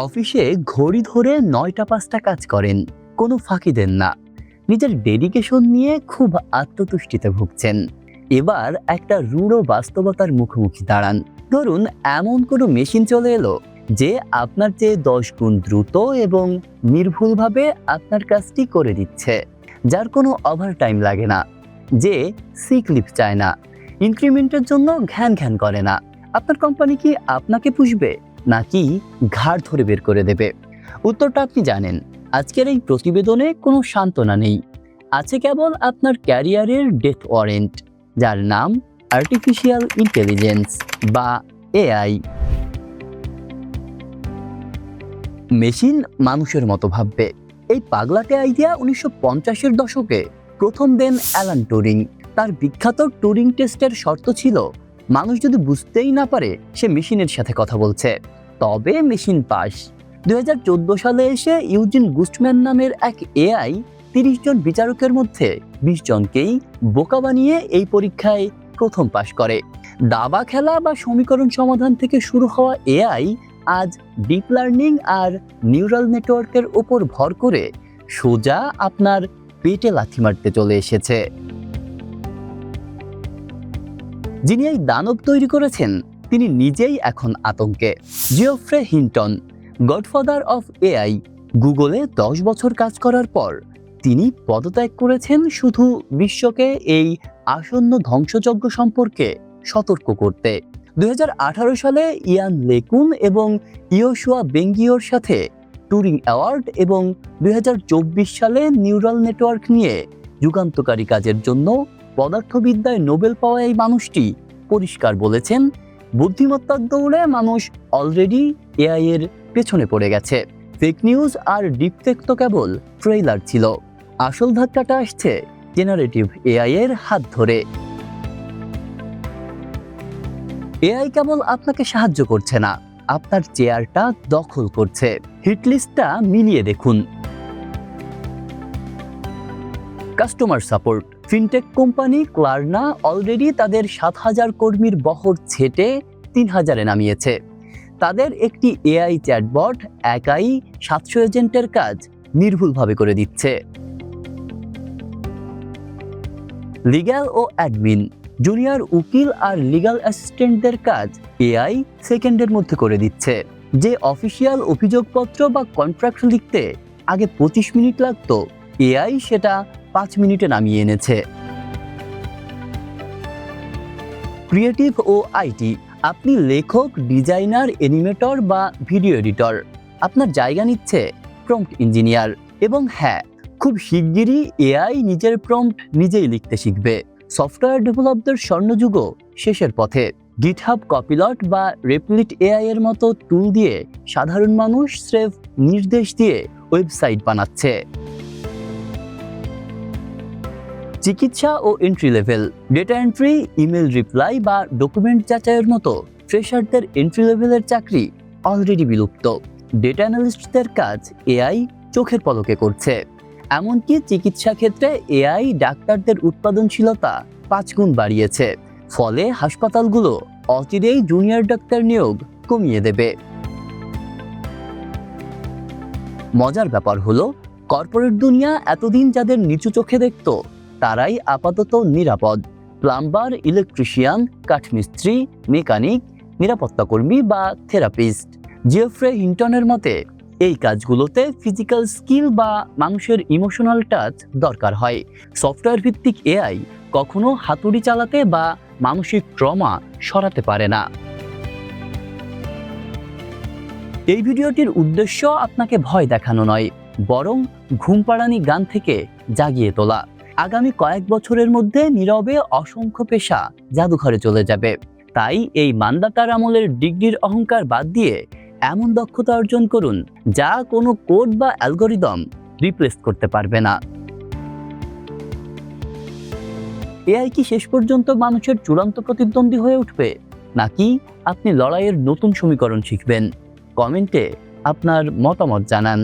অফিসে ঘড়ি ধরে ৯টা ৫টা কাজ করেন, কোনো ফাঁকি দেন না। নিজের ডেডিকেশন নিয়ে খুব আত্মতুষ্টিতে ভুগছেন। এবার একটা রূঢ় বাস্তবতার মুখোমুখি দাঁড়ান। ধরুন এমন কোনো মেশিন চলে এলো যে আপনার চেয়ে ১০ গুণ দ্রুত এবং নির্ভুলভাবে আপনার কাজটি করে দিচ্ছে, যার কোনো ওভারটাইম লাগে না, যে সিক লিভ চায় না, ইনক্রিমেন্টের জন্য ঘ্যান ঘ্যান করে না। আপনার কোম্পানি কি আপনাকে পুষবে নাকি ঘাড় ধরে বের করে দেবে? উত্তরটা আপনি জানেন। আজকের এই প্রতিবেদনে কোনো সান্ত্বনা নেই, আছে কেবল আপনার ক্যারিয়ারের ডেথ ওয়ারেন্ট, যার নাম আর্টিফিশিয়াল ইন্টেলিজেন্স বা এআই। মেশিন মানুষের মতো ভাববে, এই পাগলাটে আইডিয়া 1950-এর দশকে প্রথম দেন অ্যালান টুরিং। তার বিখ্যাত টুরিং টেস্টের শর্ত ছিল, মানুষ যদি বুঝতেই না পারে সে মেশিনের সাথে কথা বলছে, তবে মেশিন পাস। 2014 সালে এসে ইউজিন গুস্টম্যান নামের এক এআই 30 জন বিচারকের মধ্যে 20 জনকেই বোকা বানিয়ে এই পরীক্ষায় প্রথম পাশ করে। দাবা খেলা বা সমীকরণ সমাধান থেকে শুরু হওয়া এআই আজ ডিপ লার্নিং আর নিউরাল নেটওয়ার্কের উপর ভর করে সোজা আপনার পেটে লাথি মারতে চলে এসেছে। যিনি এই দানব তৈরি করেছেন তিনি নিজেই এখন আতঙ্কে। Geoffrey Hinton, godfather of AI, গুগলে 10 বছর কাজ করার পর তিনি পদত্যাগ করেছেন শুধু বিশ্বকে এই আসন্ন ধ্বংসযজ্ঞ সম্পর্কে সতর্ক করতে। 2018 সালে ইয়ান লেকুন এবং ইয়োশুয়া বেঙ্গিওর সাথে টুরিং অ্যাওয়ার্ড এবং 2024 সালে নিউরাল নেটওয়ার্ক নিয়ে যুগান্তকারী কাজের জন্য পদার্থবিদ্যায় নোবেল পাওয়া এই মানুষটি পরিষ্কার বলেছেন, বুদ্ধিমত্তার দৌড়ে মানুষ অলরেডি এআই এর পেছনে পড়ে গেছে। ফেক নিউজ আর ডিপফেক তো কেবল ট্রেইলার ছিল, আসল ধাক্কাটা আসছে জেনারেটিভ এআই এর হাত ধরে। এআই কেবল আপনাকে সাহায্য করছে না, আপনার চেয়ারটা দখল করছে। হিটলিস্টটা মিলিয়ে দেখুন। Customer support, fintech company Klarna already তাদের 7,000 কর্মীর বহর ছেটে 3,000-এ নামিয়েছে। তাদের একটি এআই চ্যাটবট একাই 700 এজেন্টের কাজ নির্ভুলভাবে করে দিচ্ছে। লিগ্যাল ও অ্যাডমিন, জুনিয়র উকিল আর লিগ্যাল অ্যাসিস্ট্যান্টদের কাজ এআই সেকেন্ডের মধ্যে করে দিচ্ছে। যে অফিসিয়াল অভিযোগপত্র বা কন্ট্রাক্ট লিখতে আগে 25 মিনিট লাগতো, এআই সেটা 5 মিনিটে নামিয়ে এনেছে। ক্রিয়েটিভ ও আইটি, আপনি লেখক, ডিজাইনার, অ্যানিমেটর বা ভিডিও এডিটর, আপনার জায়গা নিচ্ছে প্রম্পট ইঞ্জিনিয়ার। এবং হ্যাঁ, খুব শিগগিরই এআই নিজের প্রম্পট নিজেই লিখতে শিখবে। সফটওয়্যার ডেভেলপদের স্বর্ণযুগও শেষের পথে। গিটহাব কপিলট বা রেপ্লিট এআই এর মতো টুল দিয়ে সাধারণ মানুষ স্রেফ নির্দেশ দিয়ে ওয়েবসাইট বানাচ্ছে। চিকিৎসা ও entry level, data entry, email reply বা ডকুমেন্ট যাচাইয়ের মতো ফ্রেশারদের এন্ট্রি লেভেলের চাকরি অলরেডি বিলুপ্ত। ডেটা অ্যানালিস্টদের কাজ এআই চোখের পলকে করছে। এমনকি চিকিৎসা ক্ষেত্রে এআই ডাক্তারদের উৎপাদনশীলতা 5 গুণ বাড়িয়েছে। ফলে হাসপাতালগুলো অচিরেই জুনিয়র ডাক্তার নিয়োগ কমিয়ে দেবে। মজার ব্যাপার হলো, কর্পোরেট দুনিয়া এতদিন যাদের নিচু চোখে দেখত, তারাই আপাতত নিরাপদ। প্লাম্বার, ইলেকট্রিশিয়ান, কাঠমিস্ত্রি, মেকানিক, নিরাপত্তাকর্মী বা থেরাপিস্ট। জিওফ্রে হিন্টনের মতে এই কাজগুলোতে ফিজিক্যাল স্কিল বা মানুষের ইমোশনাল টাচ দরকার হয়। সফটওয়্যার ভিত্তিক এআই কখনো হাতুড়ি চালাতে বা মানসিক ট্রমা সরাতে পারে না। এই ভিডিওটির উদ্দেশ্য আপনাকে ভয় দেখানো নয়, বরং ঘুম পাড়ানি গান থেকে জাগিয়ে তোলা। আগামী কয়েক বছরের মধ্যে নীরবে অসংখ্য পেশা জাদুঘরে চলে যাবে। তাই এই মান্দাতার আমলের ডিগ্রির অহংকার বাদ দিয়ে এমন দক্ষতা অর্জন করুন যা কোনো কোড বা অ্যালগরিদম রিপ্লেস করতে পারবে না। এআই কি শেষ পর্যন্ত মানুষের চূড়ান্ত প্রতিদ্বন্দ্বী হয়ে উঠবে, নাকি আপনি লড়াইয়ের নতুন সমীকরণ শিখবেন? কমেন্টে আপনার মতামত জানান।